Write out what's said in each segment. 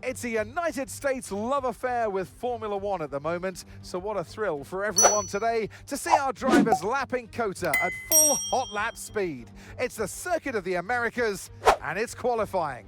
It's a United States love affair with Formula One at the moment, so what a thrill for everyone today to see our drivers lapping COTA at full hot lap speed. It's the Circuit of the Americas, and it's qualifying.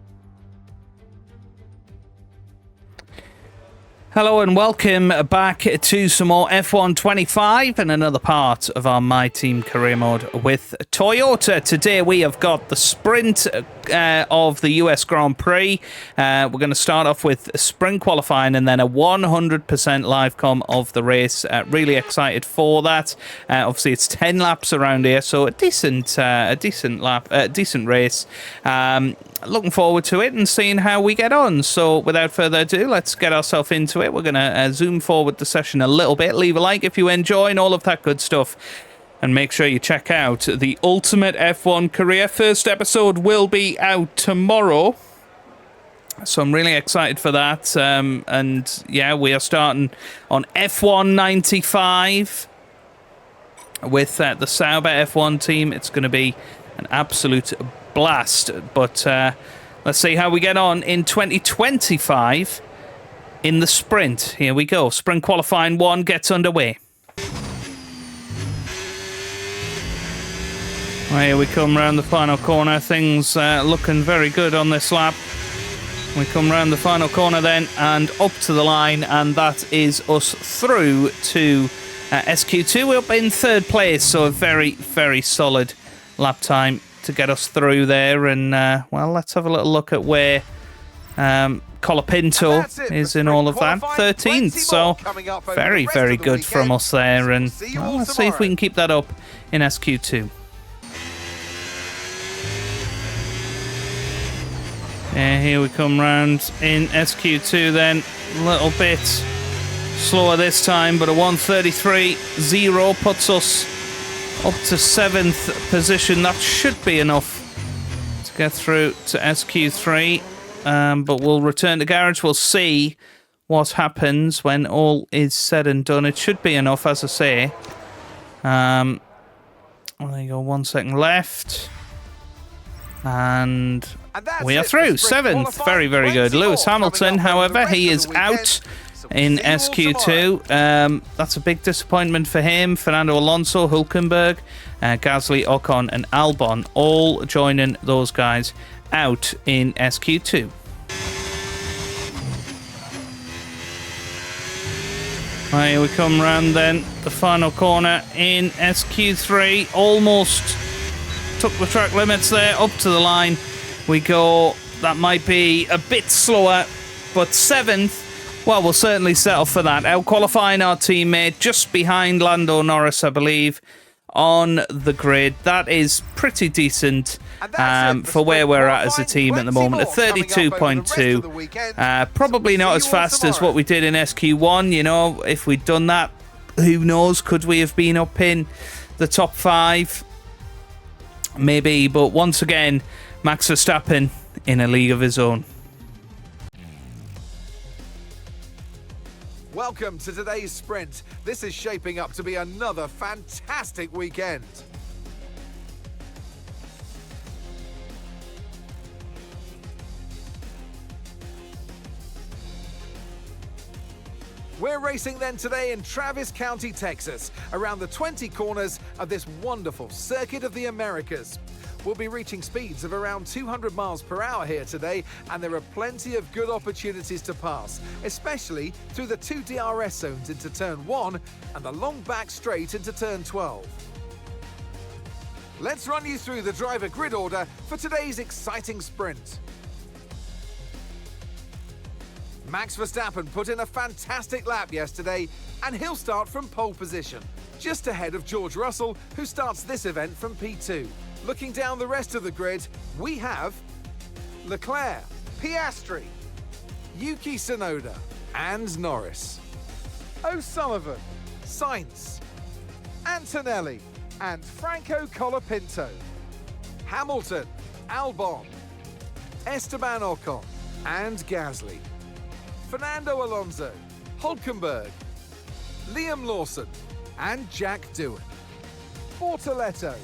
Hello and welcome back to some more F1 25 and another part of our My Team career mode with Toyota. Today we have got the sprint of the US Grand Prix. We're going to start off with sprint qualifying and then a 100% live com of the race. Really excited for that. Obviously it's 10 laps around here, so a decent race. Looking forward to it and seeing how we get on. So without further ado, let's get ourselves into it. We're going to zoom forward the session a little bit. Leave a like if you enjoy and all of that good stuff. And make sure you check out the Ultimate F1 Career. First episode will be out tomorrow. So I'm really excited for that. And yeah, we are starting on F1 95 with the Sauber F1 team. It's going to be an absolute blast, but let's see how we get on in 2025 in the sprint. Here we go. Sprint qualifying 1 gets underway. Well, here we come round the final corner. Things looking very good on this lap. We come round the final corner then and up to the line, and that is us through to SQ2. We're up in 3rd place, so a very, very solid lap time to get us through there. And well, let's have a little look at where Colapinto is in all of that. 13th, so very, very good from us there. And well, let's see if we can keep that up in SQ2. Yeah, here we come round in SQ2 then. A little bit slower this time, but a 1:33.0 puts us up to 7th position. That should be enough to get through to SQ3. But we'll return to garage. We'll see what happens when all is said and done. It should be enough, as I say. Well, there you go. 1 second left. And we are through. 7th. Very, very good. Lewis Hamilton, however, he is out in SQ2. That's a big disappointment for him. Fernando Alonso, Hülkenberg, Gasly, Ocon and Albon all joining those guys out in SQ2. Right, here we come round then the final corner in SQ3. Almost took the track limits there. Up to the line we go. That might be a bit slower, but 7th. Well, we'll certainly settle for that. Out-qualifying our teammate just behind Lando Norris, I believe, on the grid. That is pretty decent for where we're at as a team at the moment. A 32.2. Probably not as fast as what we did in SQ1. You know, if we'd done that, who knows? Could we have been up in the top 5? Maybe, but once again, Max Verstappen in a league of his own. Welcome to today's sprint. This is shaping up to be another fantastic weekend. We're racing then today in Travis County, Texas, around the 20 corners of this wonderful Circuit of the Americas. We'll be reaching speeds of around 200 miles per hour here today, and there are plenty of good opportunities to pass, especially through the 2 DRS zones into turn 1 and the long back straight into turn 12. Let's run you through the driver grid order for today's exciting sprint. Max Verstappen put in a fantastic lap yesterday, and he'll start from pole position, just ahead of George Russell, who starts this event from P2. Looking down the rest of the grid, we have Leclerc, Piastri, Yuki Tsunoda, and Norris. O'Sullivan, Sainz, Antonelli, and Franco Colapinto. Hamilton, Albon, Esteban Ocon, and Gasly. Fernando Alonso, Hülkenberg, Liam Lawson, and Jack Doohan. Bortoletto,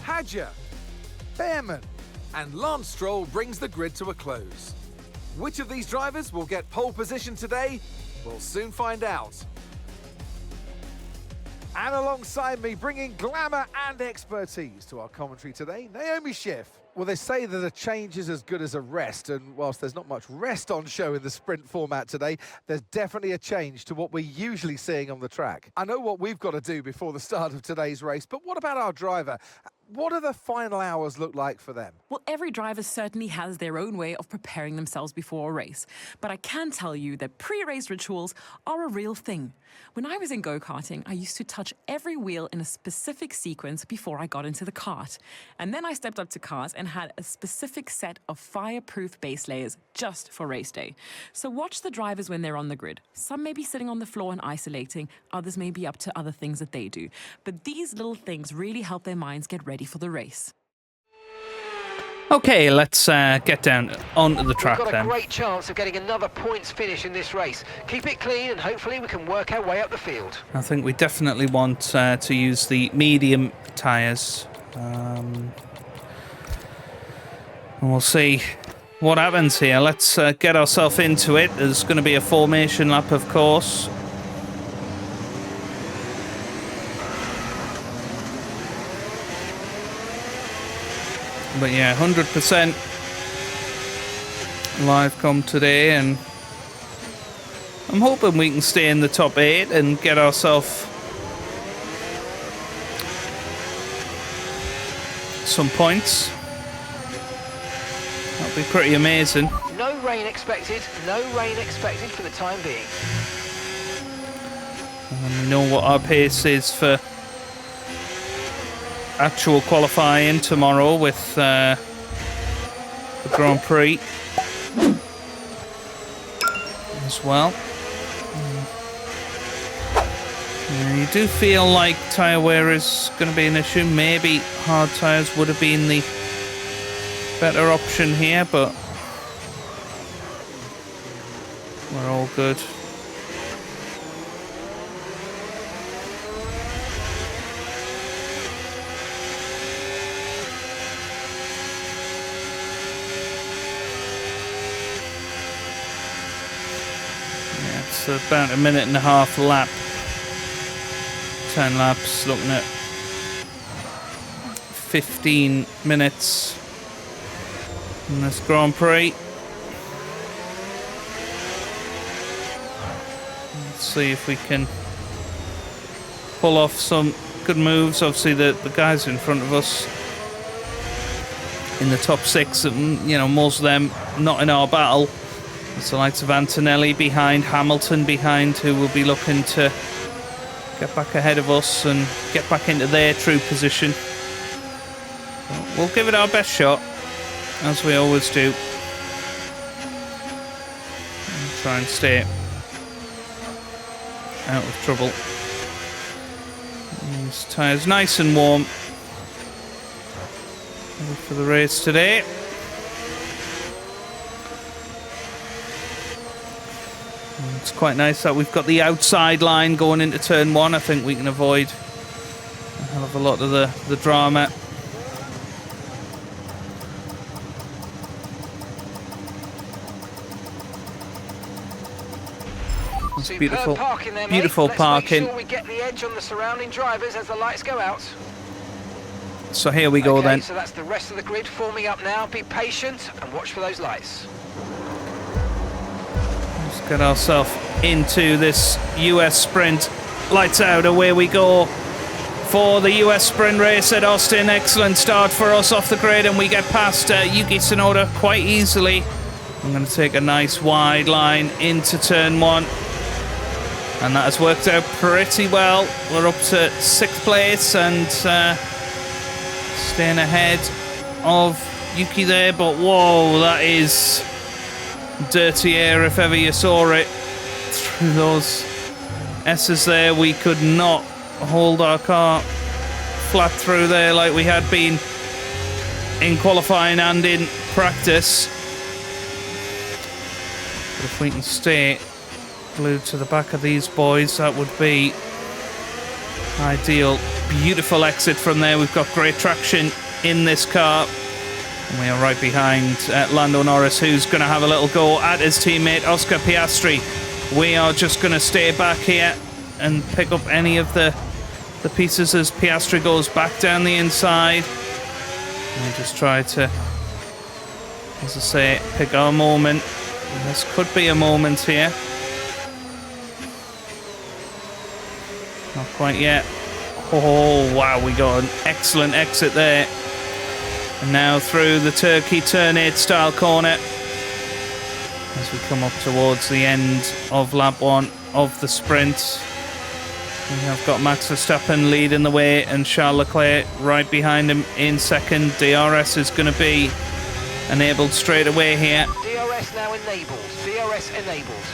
Hadjar, Behrman, and Lance Stroll brings the grid to a close. Which of these drivers will get pole position today? We'll soon find out. And alongside me, bringing glamour and expertise to our commentary today, Naomi Schiff. Well, they say that a change is as good as a rest, and whilst there's not much rest on show in the sprint format today, there's definitely a change to what we're usually seeing on the track. I know what we've got to do before the start of today's race, but what about our driver? What do the final hours look like for them? Well, every driver certainly has their own way of preparing themselves before a race. But I can tell you that pre-race rituals are a real thing. When I was in go-karting, I used to touch every wheel in a specific sequence before I got into the kart. And then I stepped up to cars and had a specific set of fireproof base layers just for race day. So watch the drivers when they're on the grid. Some may be sitting on the floor and isolating, others may be up to other things that they do. But these little things really help their minds get ready for the race. Okay, let's get down onto the track We've got then. a great chance of getting another points finish in this race. Keep it clean and hopefully we can work our way up the field. I think we definitely want to use the medium tyres. And we'll see what happens here. Let's get ourselves into it. There's going to be a formation lap, of course. But yeah, 100% live com today, and I'm hoping we can stay in the top 8 and get ourselves some points. That'll be pretty amazing. No rain expected for the time being. And we know what our pace is for actual qualifying tomorrow with the Grand Prix as well. Yeah, you do feel like tyre wear is going to be an issue. Maybe hard tyres would have been the better option here, but we're all good. It's about a minute and a half lap. 10 laps, looking at 15 minutes in this Grand Prix. Let's see if we can pull off some good moves. Obviously the guys in front of us in the top 6, you know, most of them not in our battle. It's the likes of Antonelli behind, Hamilton behind, who will be looking to get back ahead of us and get back into their true position. But we'll give it our best shot, as we always do. And try and stay out of trouble. These tyres nice and warm. Ready for the race today. It's quite nice that we've got the outside line going into turn 1. I think we can avoid a hell of a lot of the drama. It's beautiful, Parking there, beautiful mate. parking. Let's make sure we get the edge on the surrounding drivers as the lights go out. So here we go then. So that's the rest of the grid forming up now. Be patient and watch for those lights. Let's get ourselves into this US Sprint. Lights out, away we go for the US Sprint race at Austin. Excellent start for us off the grid, and we get past Yuki Tsunoda quite easily. I'm going to take a nice wide line into turn 1, and that has worked out pretty well. We're up to 6th place and staying ahead of Yuki there, but whoa, that is dirty air if ever you saw it. Through those S's there, we could not hold our car flat through there like we had been in qualifying and in practice. But if we can stay glued to the back of these boys, that would be ideal. Beautiful exit from there. We've got great traction in this car. And we are right behind Lando Norris, who's going to have a little go at his teammate Oscar Piastri. We are just going to stay back here and pick up any of the pieces as Piastri goes back down the inside. And just try to, as I say, pick our moment. And this could be a moment here. Not quite yet. Oh, wow, we got an excellent exit there. And now through the Turkey Turn 8 style corner as we come up towards the end of lap 1 of the sprint. We have got Max Verstappen leading the way and Charles Leclerc right behind him in second. DRS is going to be enabled straight away here. DRS now enabled. DRS enabled.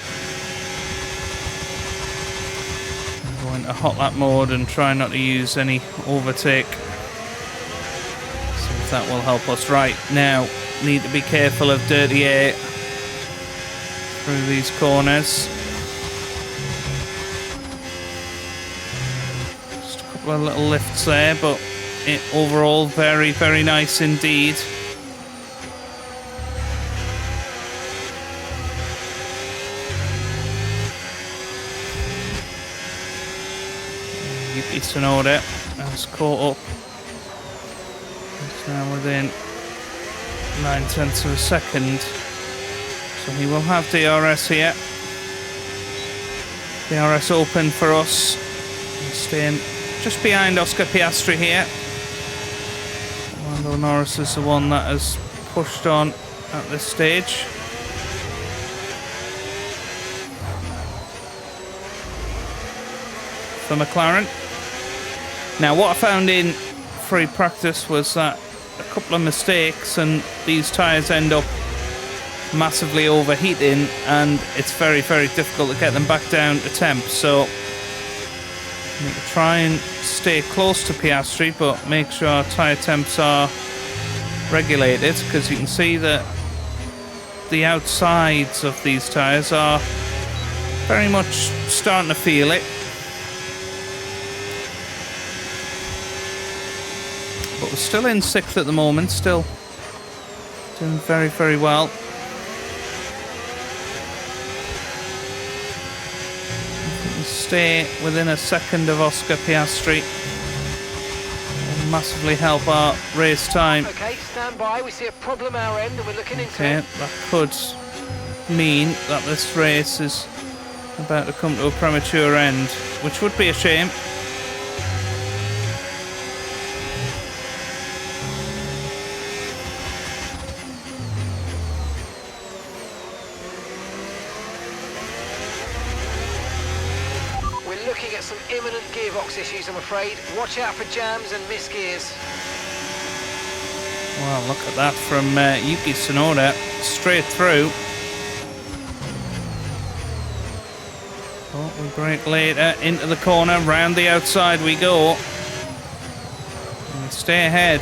Go into hot lap mode and try not to use any overtake. See if that will help us. Right, now need to be careful of dirty air through these corners. Just a couple of little lifts there, but overall very, very nice indeed. Yuki Tsunoda has caught up. He's now within 9/10 of a second. So he will have DRS here. DRS open for us. We're staying just behind Oscar Piastri here. Lando Norris is the one that has pushed on at this stage. For McLaren. Now what I found in free practice was that a couple of mistakes and these tyres end up massively overheating and it's very, very difficult to get them back down to temp. So I need to try and stay close to Piastri but make sure our tyre temps are regulated, because you can see that the outsides of these tyres are very much starting to feel it. But we're still in 6th at the moment, still doing very, very well. We stay within a second of Oscar Piastri. Will massively help our race time. Okay, stand by. We see a problem our end and we're looking into it. That could mean that this race is about to come to a premature end, which would be a shame. Imminent gearbox issues, I'm afraid. Watch out for jams and misgears. Well, look at that from Yuki Tsunoda, straight through. Oh, we brake later, into the corner, round the outside we go. And we stay ahead.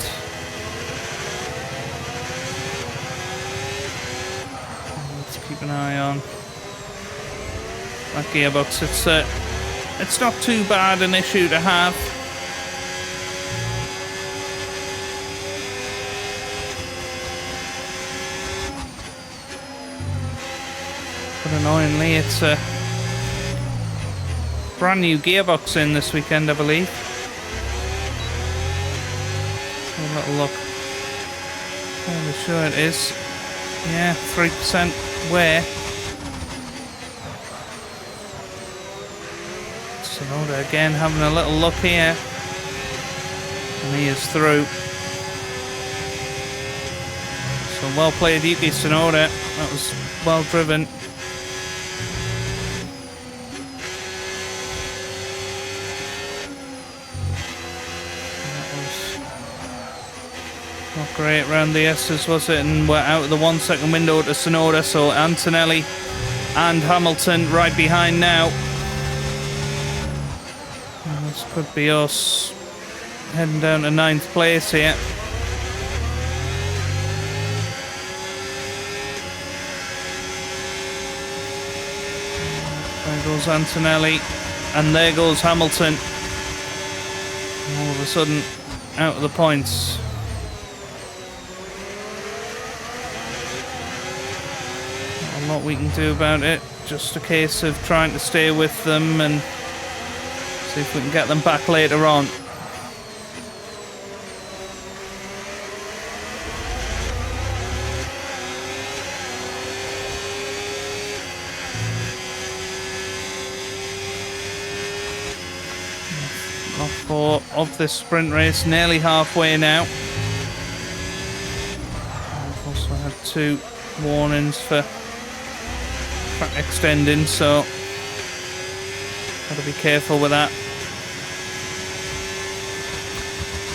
Let's keep an eye on that gearbox. It's not too bad an issue to have. But annoyingly, it's a brand new gearbox in this weekend, I believe. Have a little look. I'm sure it is. Yeah, 3% wear. Tsunoda again having a little look here, and he is through. So well played, Yuki Tsunoda. That was well driven. That was not great round the S's, was it? And we're out of the 1 second window to Tsunoda. So Antonelli and Hamilton right behind now. This could be us heading down to 9th place here. There goes Antonelli, and there goes Hamilton. All of a sudden, out of the points. a lot we can do about it. Just a case of trying to stay with them and see if we can get them back later on. Lap 4 of this sprint race, nearly halfway now. I've also had 2 warnings for track extending, so gotta be careful with that.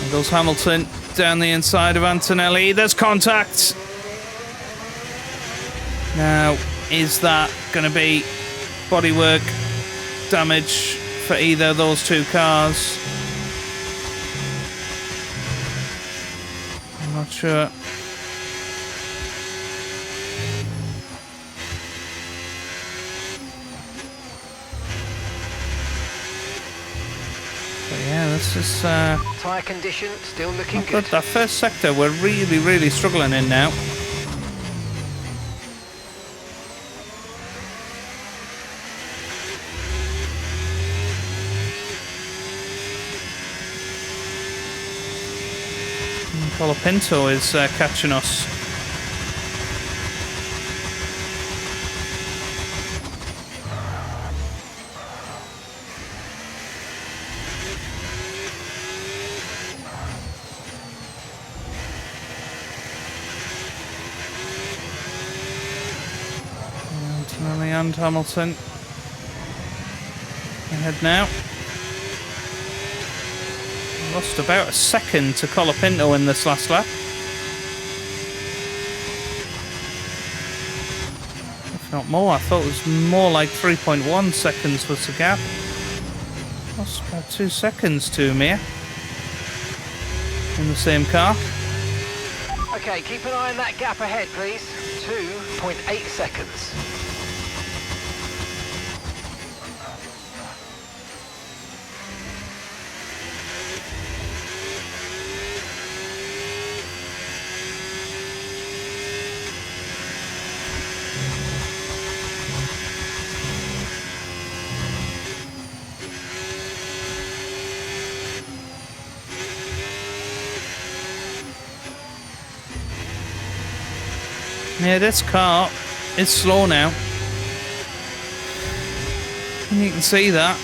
And goes Hamilton down the inside of Antonelli. There's contact. Now, is that going to be bodywork damage for either of those 2 cars? I'm not sure. But yeah, this is Tyre condition still looking not good. good. That first sector we're really struggling in now. Colapinto is catching us. Antonelli and Hamilton ahead now. Lost about a second to Colapinto in this last lap. If not more, I thought it was more like 3.1 seconds was the gap. Lost about 2 seconds to me in the same car. Okay, keep an eye on that gap ahead, please. 2.8 seconds. Yeah, this car is slow now. And you can see that.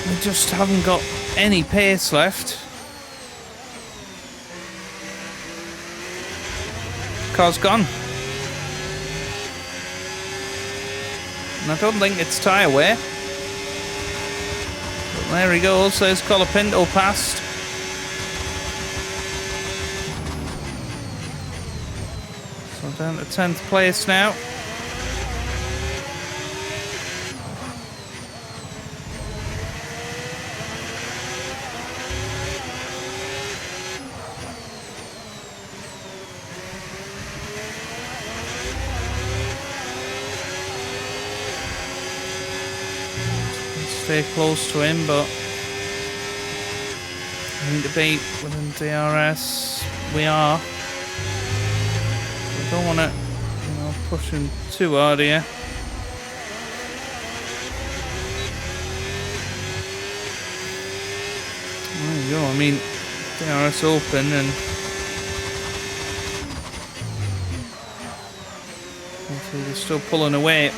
We just haven't got any pace left. Car's gone. And I don't think it's tyre wear. But there he goes. There's Colapinto past. So down to 10th place now. Stay close to him, but we need to be within DRS. We are. We don't want to, push him too hard here. There you go. I mean, DRS open and they're still pulling away.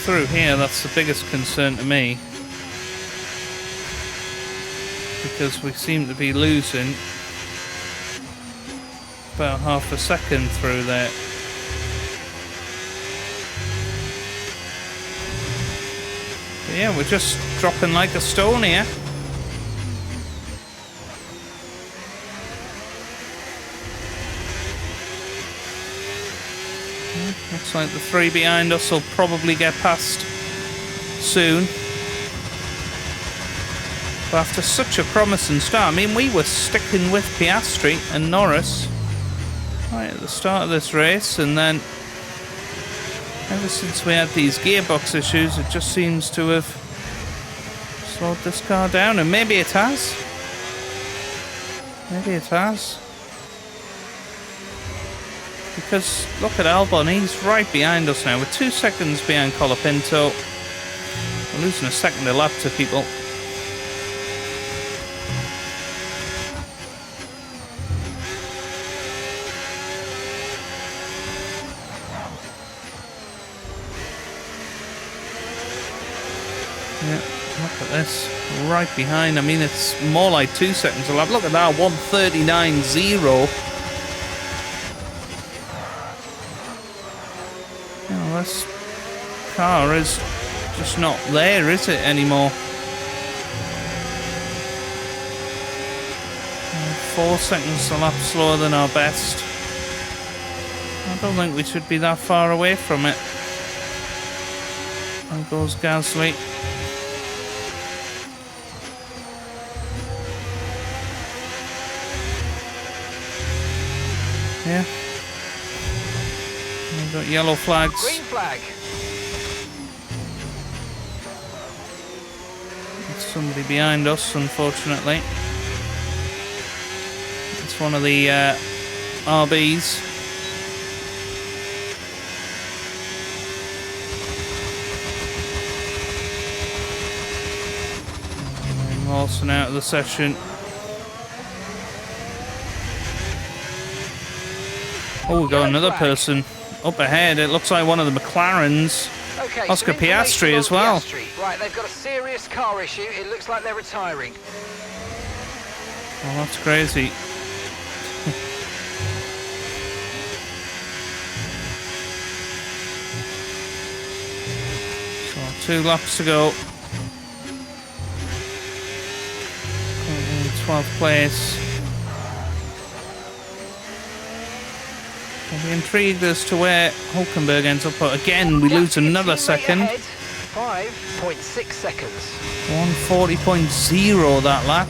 Through here, that's the biggest concern to me, because we seem to be losing about half a second through there. But yeah, we're just dropping like a stone here. Looks like the 3 behind us will probably get past soon. But after such a promising start, I mean, we were sticking with Piastri and Norris right at the start of this race, and then ever since we had these gearbox issues, it just seems to have slowed this car down, and maybe it has. Maybe it has. Because look at Albon, he's right behind us now. We're 2 seconds behind Colapinto. We're losing a second a lap to people. Yeah, look at this. Right behind. I mean, it's more like 2 seconds a lap. Look at that, 1:39.0. You know, this car is just not there, is it, anymore? 4 seconds a lap slower than our best. I don't think we should be that far away from it. There goes Gasly. Yeah. We've got yellow flags. Green flag. There's somebody behind us, unfortunately. It's one of the RBs. Lawson out of the session. Oh, we've got another person up ahead. It looks like one of the McLarens. Okay, Oscar Piastri as well. Right, they've got a serious car issue. It looks like they're retiring. Oh, that's crazy. So 2 laps to go. 12th place. I'll be intrigued as to where Hulkenberg ends up, but again we lose another second. 5.6 seconds. 1:40.0 that lap.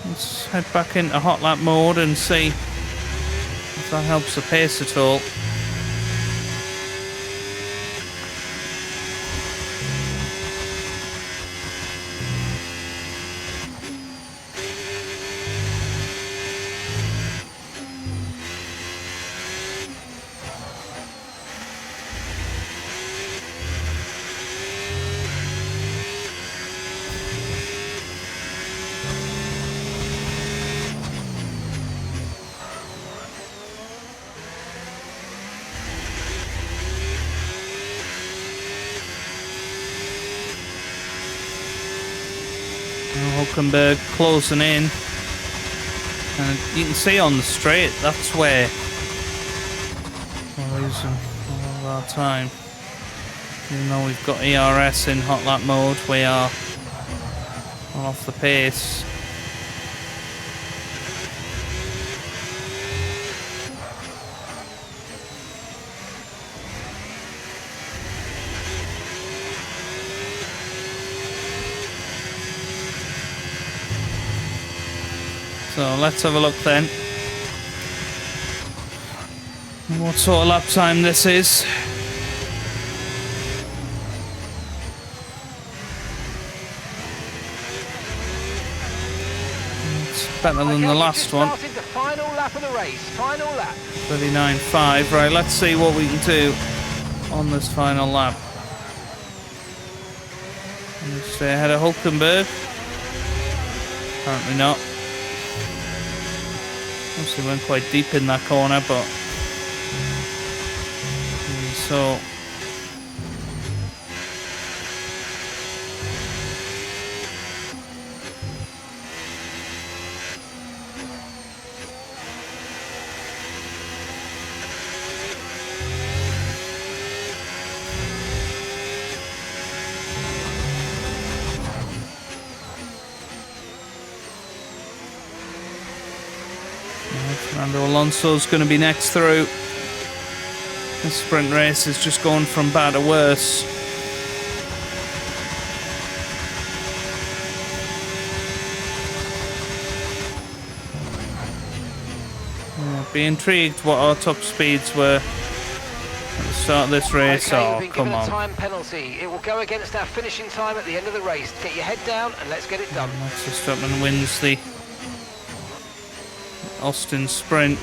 Let's head back into hot lap mode and see if that helps the pace at all. Hulkenberg closing in, and you can see on the straight that's where we're losing all of our time. Even though we've got ERS in hot lap mode, we are off the pace. So let's have a look then. What sort of lap time this is. It's better than the last one. The final lap of the race. Final lap. 39.5. Right, let's see what we can do on this final lap. Stay ahead of Hulkenberg. Apparently not. Obviously went quite deep in that corner, but so Fernando Alonso's going to be next through. This sprint race is just going from bad to worse. Yeah, be intrigued what our top speeds were at the Start this race. Okay, you've Oh, been come given a on. time penalty. It will go against our finishing time at the end of the race. Get your head down and let's get it done. Max Verstappen wins the Austin Sprint.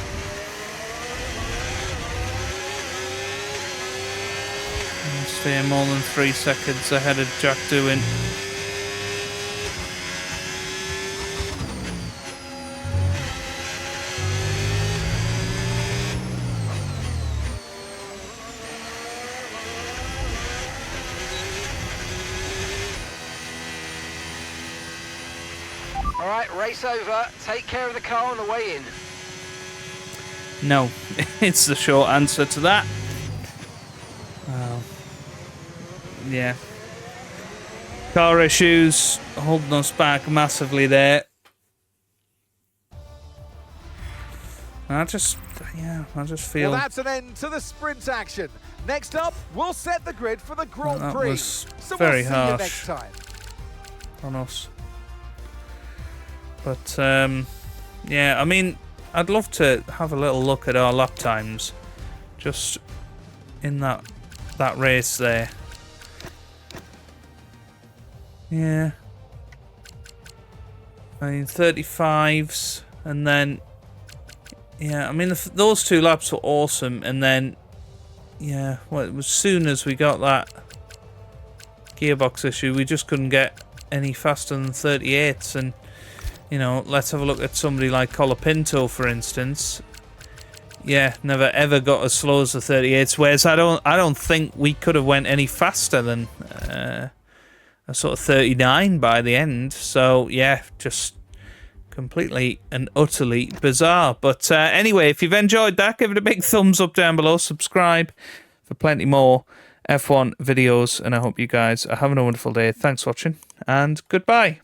And stay more than 3 seconds ahead of Jack Doohan. All right, race over. Take care of the car on the way in. No, it's the short answer to that. Well, yeah. Car issues holding us back massively there. I just feel... Well, that's an end to the sprint action. Next up, we'll set the grid for the Grand That Prix. was So very we'll see harsh you next time. on us. But, yeah, I mean, I'd love to have a little look at our lap times. Just in that race there. Yeah. I mean, 35s, and then... Yeah, I mean, those 2 laps were awesome, and then... Yeah, well, it was as soon as we got that gearbox issue, we just couldn't get any faster than 38s, and... You know, let's have a look at somebody like Colapinto, for instance. Yeah, never ever got as slow as the 38s. Whereas I don't think we could have went any faster than a sort of 39 by the end. So yeah, just completely and utterly bizarre. But anyway, if you've enjoyed that, give it a big thumbs up down below. Subscribe for plenty more F1 videos, and I hope you guys are having a wonderful day. Thanks for watching, and goodbye.